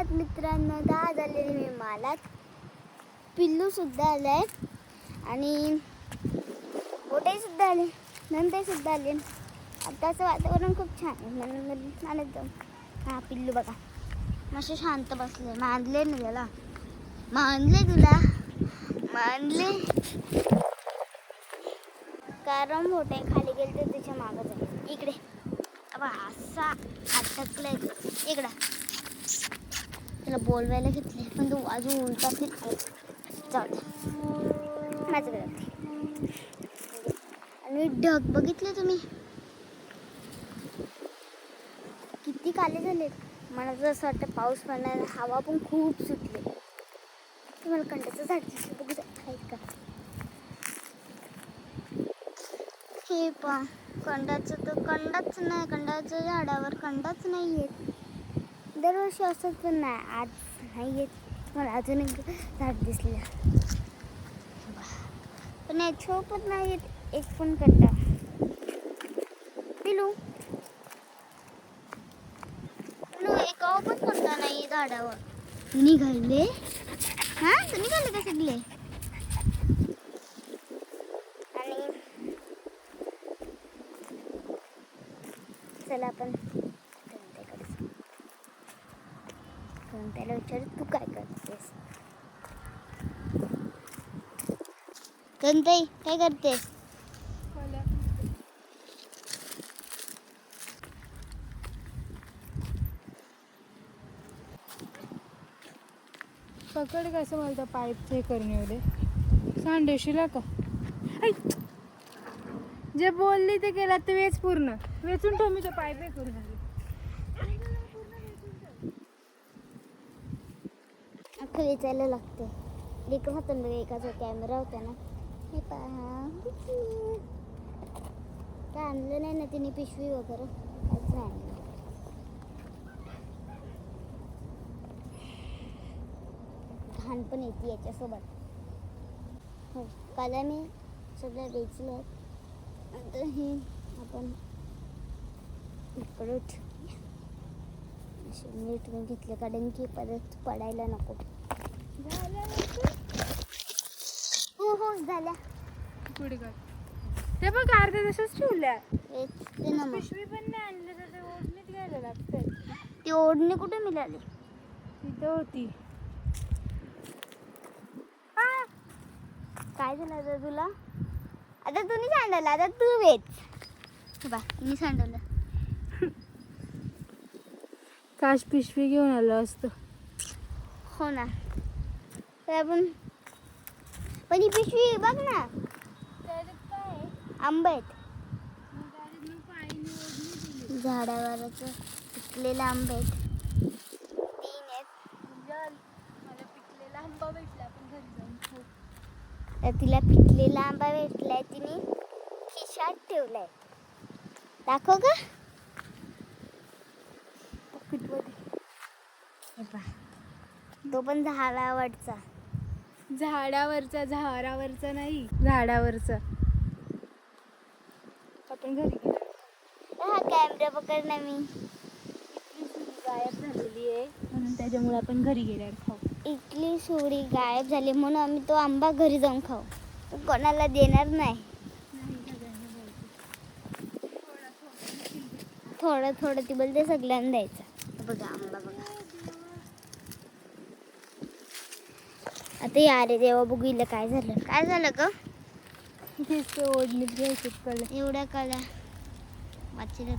सुप्रभात मित्रांनो, 10 झालेले मी मालात. पिल्लू सुद्धा आलाय आणि मोठे सुद्धा आले, नंतर सुद्धा आले. आताचं वातावरण खूप छान आहे म्हणून चालत जाऊ. हा पिल्लू बघा मस्त शांत बसले. मानले ना त्याला, मानले तुला, मानले कारण मोठे खाली गेले तर त्याच्या मागं जाईल. इकडे असा अटकलाय इकडं. त्याला बोलवायला घेतले पण तो अजून उलटा फिरतोय. जाऊ दे माझ्याकडे. आणि ढग बघितले तुम्ही किती काले झाले. मला तर असं वाटतं पाऊस पडणार. हवा पण खूप सुटली. तुम्हाला कंडाचं झाड दिसलं बघू आहेत का? हे पा कंडाचं तर कंडाच नाही. कंडाच्या झाडावर कंडाच नाही येत. दरवर्षी असंच पण नाही. आज नाही येत. मला अजून एक झाड दिसलं पण याच्यावर पण नाही येत एक पण कंडा. पिलू एकावर पण कंडा नाही झाडावर. निघाले हा तर निघाले का सगळे. आणि चला आपण त्याला विचारू तू काय करतेस. कंताई काय करतेस. पकड कसं मला त्या पाईप हे करणे एवढे सांडेशीला का. जे बोलली ते केला ते वेच पूर्ण वेचून ठेव. मी तो पाईप हे करून अख्खं वेचायला लागते. एक हातात बघा एकाचा कॅमेरा होता ना. हे पहा काय आणलं नाही ना तिने पिशवी वगैरे काहीच नाही आणलं. घाण पण येते याच्यासोबत. हो काल मी सगळं वेचलं. आता हे आपण इकडे असे नीट घेतलं कारण की परत पडायला नको. हो हो झाल्या. पुढे कर ते बघ अर्ध्या तसंच ठेवल्या. वेचते ना मग. पिशवी पण नाही आणली तर ते ओढणीत घ्यायला लागते. ती ओढणी कुठे मिळाली. तिथं होती. काय झालं आता तुला. आता तू नाही सांडवलं, आता तू वेच. बा मी सांडवलं. काश पिशवी घेऊन आलं असतं. हो ना तर आपण पण ही पिशवी बघ ना. आंबे आहेत झाडावरच पिकलेले आंबे आहेत. 3 आहेत. मला पिकलेला आंबा भेटला आपण घरी जाऊन खाऊ. तर तिला पिकलेला आंबा भेटलाय. तिने खिशात ठेवलाय. दाखव का. तो पण झाडावरचा. झाडावरचा नाही झाडावरचा. आपण घरी गेलो. हा कॅमेरा पकड ना. मी गायब झालेली आहे म्हणून त्याच्यामुळे आपण घरी गेल्यावर खाऊ. इथली सोडी गायब झाली म्हणून आम्ही तो आंबा घरी जाऊन खाऊ. कोणाला देणार नाही. थोडं थोडं ती बोलते सगळ्यांना द्यायचं. बघा आंबा बघा. आता या रे देवा बघू इला काय झालं. काय झालं ग. तेच ते ओढणीत घ्यायचे कळलं. एवढ्या कळ्या वाचल्या.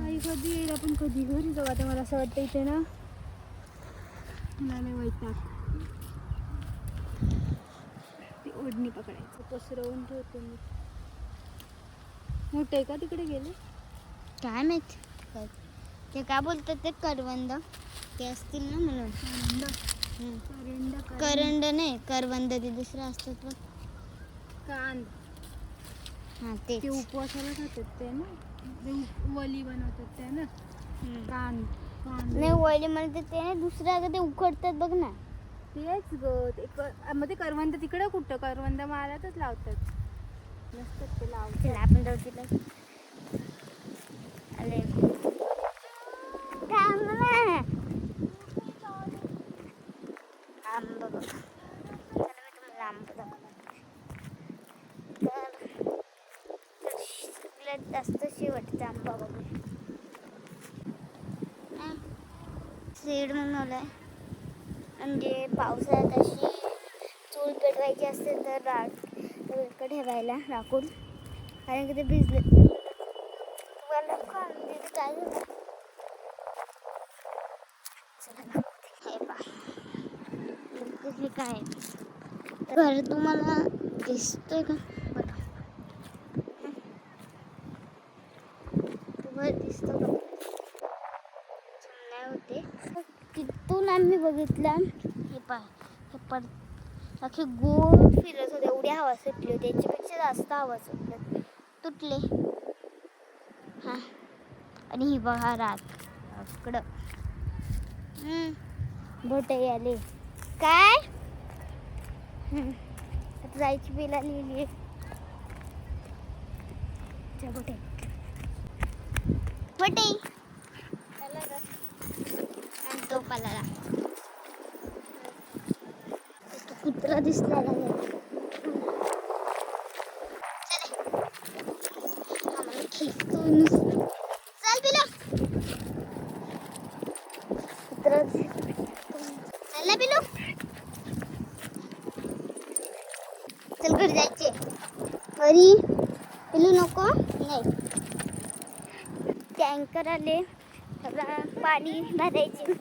आई कधी येईल आपण कधी घरी जाऊ. आता मला असं वाटतं इथे ना मला वैताग. ती ओढणी पकडायचं पसरवून ठेवते मी. मोठे का तिकडे गेले काय माहित. ते काय बोलतात ते करवंद ते असतील ना म्हणून. करंड नाही करवंद ते दुसरं असतात बघ. कांद. हां ते उपवासाला खातात ते ना. वली बनवतात त्या ना. कांद नाही वली म्हणते ते नाही दुसरं अगं ते उकडतात बघ ना. तेच ग. मग ते करवंद तिकडे कुठं. करवंद मालातच लावतात नसतात ते लावतात. आपण जाऊ तिला. वाटतं आंबा बघून. सीड म्हणून आलाय म्हणजे पावसाळ्यात अशी चूल पेटवायची असते तर इकडे ठेवायला राखून, कारण की ते भिजले. तुम्हाला काय झालं? हे काय घर तुम्हाला दिसतंय का? बघा तुम्हाला दिसतं का? नाही होते. तिथून आम्ही बघितलं हे अख्खे गोल फिरत होते. एवढी हवा सुटली होती, त्याच्यापेक्षा जास्त हवा सुटली, तुटले. हा आणि ही बघा रात इकडं भोटे आले काय. आता जायची बिला लिहिली भोटे भोटे आणि तो पाला कुत्रा दिसला आम्हाला खेचतो नुसतं. चल पिला कुत्रा चल पिलू, चल घरी जायचे. घरी पिलू नको नाही. टँकर आले पाणी भरायचे.